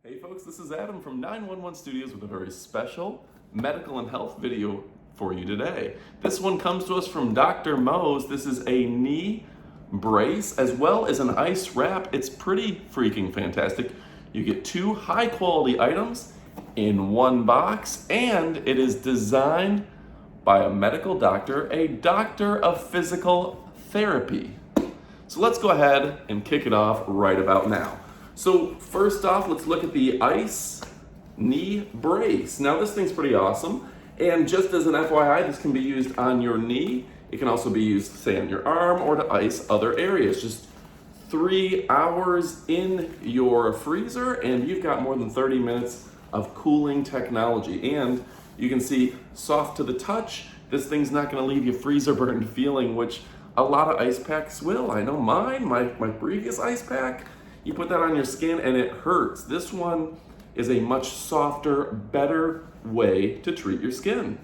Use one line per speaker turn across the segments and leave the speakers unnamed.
Hey folks, this is Adam from 911 Studios with a very special medical and health video for you today. This one comes to us from Dr. Mo's. This is a knee brace as well as an ice wrap. It's pretty freaking fantastic. You get two high quality items in one box, and it is designed by a medical doctor, a doctor of physical therapy. So let's go ahead and kick it off right about now. So first off, let's look at the ice knee brace. Now this thing's pretty awesome. And just as an FYI, this can be used on your knee. It can also be used, say, on your arm or to ice other areas. Just 3 hours in your freezer and you've got more than 30 minutes of cooling technology. And you can see soft to the touch. This thing's not gonna leave you freezer burned feeling, which a lot of ice packs will. I know mine, my previous ice pack, you put that on your skin and it hurts. This one is a much softer, better way to treat your skin.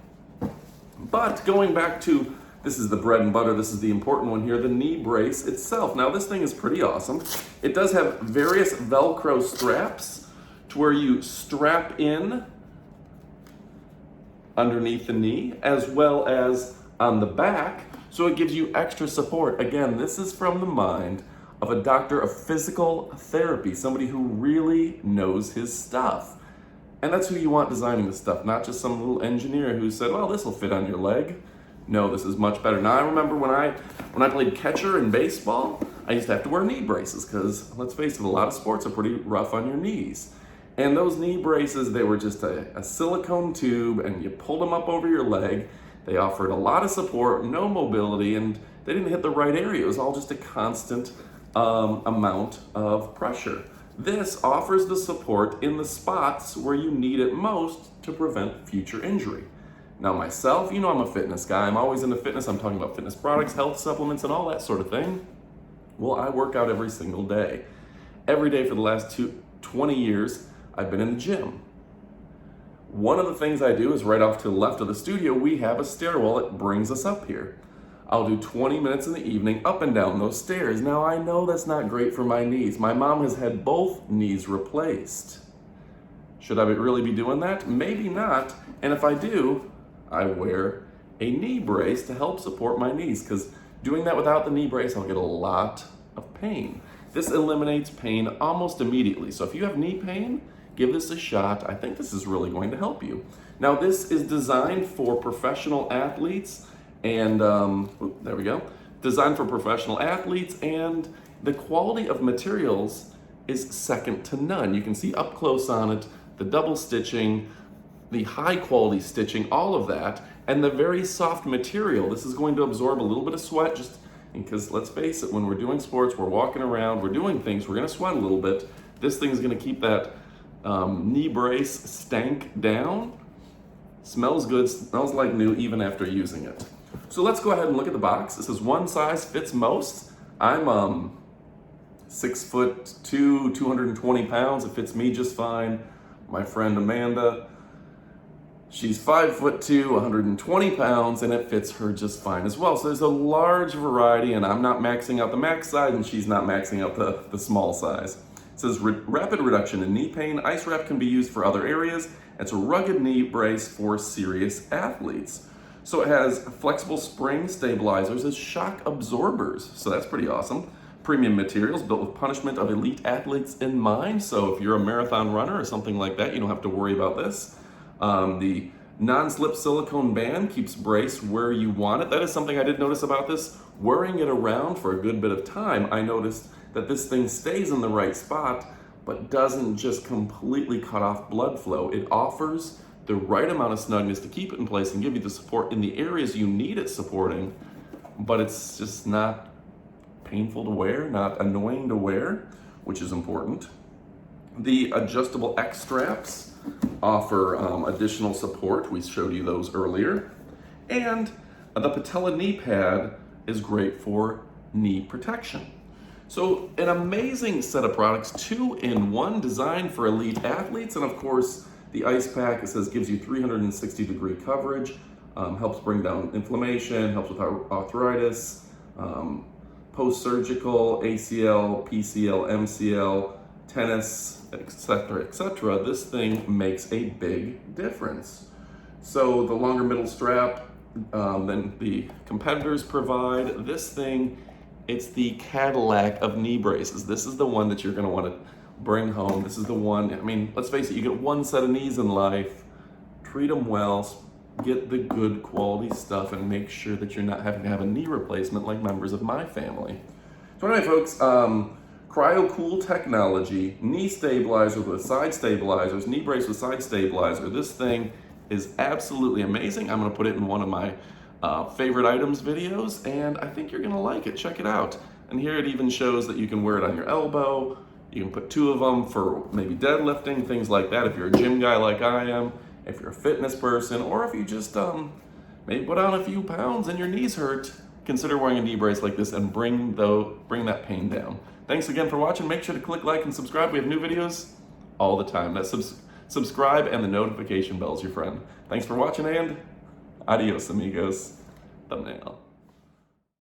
But going back to, this is the bread and butter, this is the important one here, the knee brace itself. Now this thing is pretty awesome. It does have various Velcro straps to where you strap in underneath the knee as well as on the back, so it gives you extra support. Again, this is from the mind of a doctor of physical therapy, somebody who really knows his stuff. And that's who you want designing this stuff, not just some little engineer who said, well, this will fit on your leg. No, this is much better. Now I remember when I played catcher in baseball, I used to have to wear knee braces because, let's face it, a lot of sports are pretty rough on your knees. And those knee braces, they were just a silicone tube and you pulled them up over your leg. They offered a lot of support, no mobility, and they didn't hit the right area. It was all just a constant amount of pressure. This offers the support in the spots where you need it most to prevent future injury. Now myself, you know I'm a fitness guy. I'm always into fitness. I'm talking about fitness products, health supplements, and all that sort of thing. Well, I work out every single day. Every day for the last 20 years, I've been in the gym. One of the things I do is right off to the left of the studio, we have a stairwell that brings us up here. I'll do 20 minutes in the evening up and down those stairs. Now I know that's not great for my knees. My mom has had both knees replaced. Should I really be doing that? Maybe not. And if I do, I wear a knee brace to help support my knees, because doing that without the knee brace, I'll get a lot of pain. This eliminates pain almost immediately. So if you have knee pain, give this a shot. I think this is really going to help you. Now this is designed for professional athletes and, there we go. Designed for professional athletes, and the quality of materials is second to none. You can see up close on it, the double stitching, the high quality stitching, all of that, and the very soft material. This is going to absorb a little bit of sweat, just because let's face it, when we're doing sports, we're walking around, we're doing things, we're gonna sweat a little bit. This thing's gonna keep that knee brace stank down. Smells good, smells like new even after using it. So let's go ahead and look at the box. It says one size fits most. I'm 6'2", 220 pounds. It fits me just fine. My friend Amanda, she's 5'2", 120 pounds, and it fits her just fine as well. So there's a large variety, and I'm not maxing out the max size, and she's not maxing out the small size. It says rapid reduction in knee pain. Ice wrap can be used for other areas. It's a rugged knee brace for serious athletes. So it has flexible spring stabilizers as shock absorbers. So that's pretty awesome. Premium materials built with punishment of elite athletes in mind. So if you're a marathon runner or something like that, you don't have to worry about this. The non-slip silicone band keeps brace where you want it. That is something I did notice about this. Wearing it around for a good bit of time, I noticed that this thing stays in the right spot, but doesn't just completely cut off blood flow. It offers the right amount of snugness to keep it in place and give you the support in the areas you need it supporting, but it's just not painful to wear, not annoying to wear, which is important. The adjustable X straps offer additional support. We showed you those earlier. And the patella knee pad is great for knee protection. So an amazing set of products, 2-in-1, designed for elite athletes. And of course, the ice pack, it says, gives you 360-degree coverage, helps bring down inflammation, helps with arthritis, post-surgical, ACL, PCL, MCL, tennis, etc., etc., this thing makes a big difference. So the longer middle strap than the competitors provide, this thing, it's the Cadillac of knee braces. This is the one that you're going to want to bring home. This is the one, I mean, let's face it, you get one set of knees in life, treat them well, get the good quality stuff, and make sure that you're not having to have a knee replacement like members of my family. So anyway, folks, CryoCool technology, knee stabilizer with side stabilizers, knee brace with side stabilizer. This thing is absolutely amazing. I'm going to put it in one of my favorite items videos, and I think you're going to like it. Check it out. And here it even shows that you can wear it on your elbow. You can put 2 of them for maybe deadlifting, things like that. If you're a gym guy like I am, if you're a fitness person, or if you just maybe put on a few pounds and your knees hurt, consider wearing a knee brace like this and bring that pain down. Thanks again for watching. Make sure to click like and subscribe. We have new videos all the time. That's subscribe and the notification bell's your friend. Thanks for watching, and adios, amigos. Thumbnail.